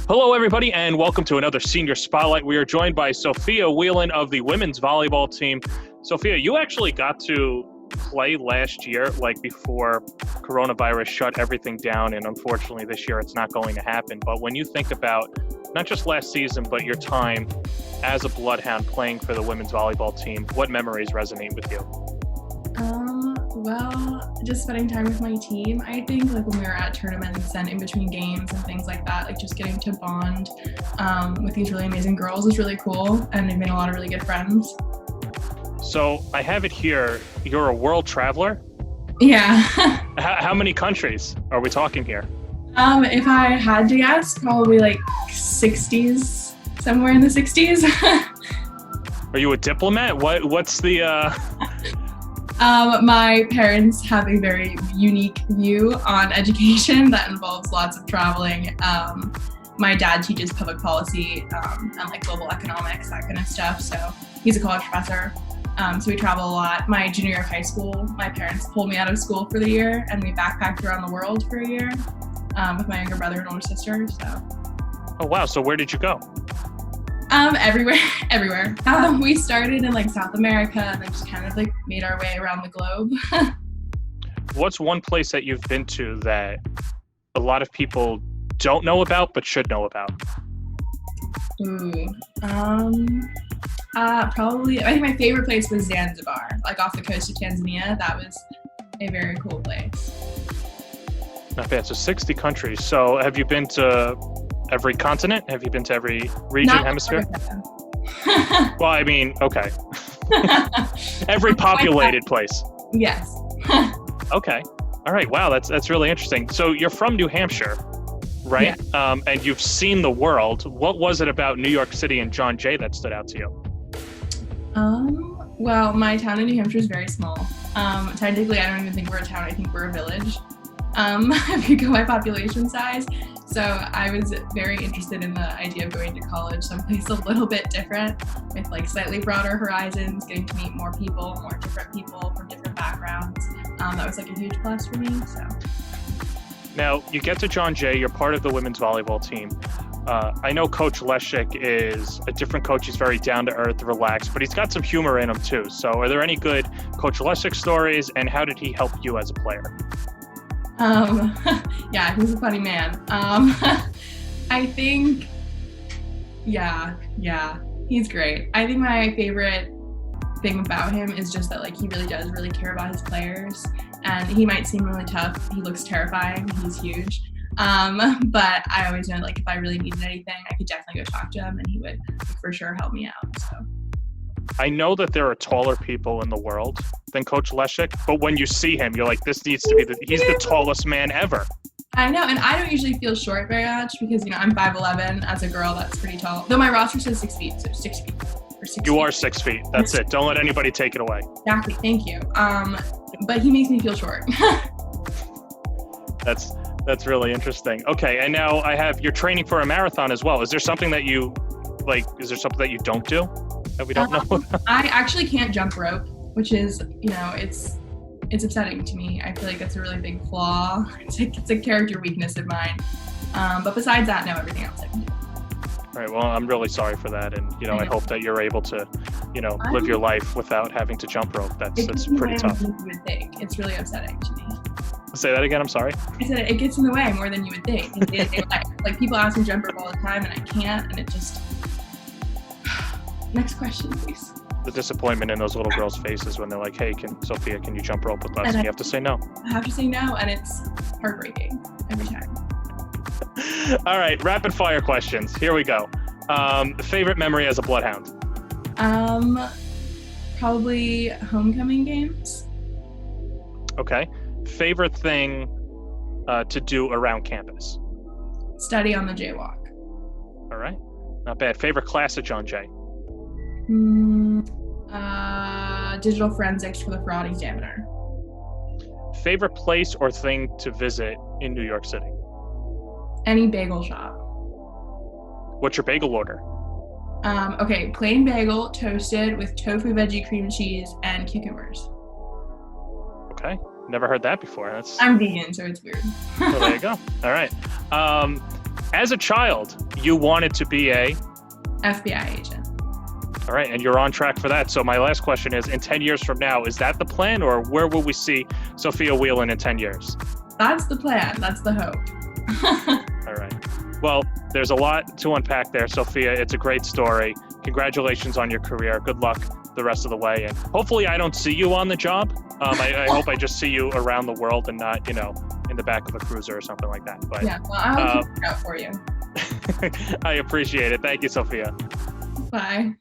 Hello, everybody, and welcome to another Senior Spotlight. We are joined by Sophia Wheelan of the women's volleyball team. Sophia, you actually got to play last year, like before coronavirus shut everything down, and unfortunately this year it's not going to happen. But when you think about not just last season, but your time as a Bloodhound playing for the women's volleyball team, what memories resonate with you? Well, just spending time with my team. I think like when we were at tournaments and in between games and things like that, like just getting to bond with these really amazing girls was really cool, and I've made a lot of really good friends. So I have it here. You're a world traveler? Yeah. How many countries are we talking here? If I had to guess, probably like 60s, somewhere in the 60s. Are you a diplomat? What's the... My parents have a very unique view on education that involves lots of traveling. My dad teaches public policy and like global economics, that kind of stuff. So he's a college professor. So we travel a lot. My junior year of high school, my parents pulled me out of school for the year, and we backpacked around the world for a year with my younger brother and older sister. So. Oh wow! So where did you go? Everywhere. We started in like South America and then just kind of like made our way around the globe. What's one place that you've been to that a lot of people don't know about but should know about? Probably, I think my favorite place was Zanzibar, like off the coast of Tanzania. That was a very cool place. Not bad. So 60 countries. So have you been to every continent? Have you been to every region, hemisphere? Well, I mean, okay. Every populated place. Yes. Okay. All right. Wow, that's really interesting. So you're from New Hampshire, right? Yeah. And you've seen the world. What was it about New York City and John Jay that stood out to you? Well, my town in New Hampshire is very small. Technically, I don't even think we're a town. I think we're a village. If you go by population size. So I was very interested in the idea of going to college someplace a little bit different with like slightly broader horizons, getting to meet more people, more different people from different backgrounds. That was like a huge plus for me. So. Now you get to John Jay, you're part of the women's volleyball team. I know Coach Leshik is a different coach. He's very down to earth, relaxed, but he's got some humor in him too. So are there any good Coach Leshik stories, and how did he help you as a player? Yeah, he's a funny man. I think, yeah, he's great. I think my favorite thing about him is just that like he really does really care about his players, and he might seem really tough. He looks terrifying. He's huge. But I always know like if I really needed anything, I could definitely go talk to him, and he would for sure help me out. So. I know that there are taller people in the world than Coach Leshik, but when you see him, you're like, this needs to be he's the tallest man ever. I know, and I don't usually feel short very much because, you know, I'm 5'11". As a girl, that's pretty tall. Though my roster says 6 feet, so 6 feet. Or 6 you feet. are 6 feet. That's it. Don't let anybody take it away. Exactly. Thank you. But he makes me feel short. That's really interesting. Okay, and now you're training for a marathon as well. Is there something that you like? Is there something that you don't do that we don't know about? I actually can't jump rope, which is, you know, it's upsetting to me. I feel like that's a really big flaw. It's a character weakness of mine. But besides that, no, everything else I can do. All right. Well, I'm really sorry for that, and you know, I hope that you're able to, you know, live your life without having to jump rope. That's pretty tough. You would think. It's really upsetting to me. Say that again. I'm sorry. I said it gets in the way more than you would think. Like people ask me to jump rope all the time, and I can't, and it just. Next question, please. The disappointment in those little girls' faces when they're like, "Hey, Sophia, can you jump rope with us?" And you have to say no. I have to say no, and it's heartbreaking every time. All right, rapid fire questions. Here we go. Favorite memory as a Bloodhound? Probably homecoming games. Okay. Favorite thing to do around campus? Study on the jaywalk. All right. Not bad. Favorite class at John Jay? Digital forensics for the fraud examiner. Favorite place or thing to visit in New York City? Any bagel shop. What's your bagel order? Okay, plain bagel, toasted with tofu, veggie, cream cheese, and cucumbers. Okay, never heard that before. I'm vegan, so it's weird. Well, there you go. All right. As a child, you wanted to be a... FBI agent. All right, and you're on track for that. So my last question is, in 10 years from now, is that the plan, or where will we see Sophia Wheelan in 10 years? That's the plan. That's the hope. All right. Well, there's a lot to unpack there, Sophia. It's a great story. Congratulations on your career. Good luck the rest of the way. And hopefully I don't see you on the job. I hope I just see you around the world and not, in the back of a cruiser or something like that. But yeah, well, I'll keep it out for you. I appreciate it. Thank you, Sophia. Bye.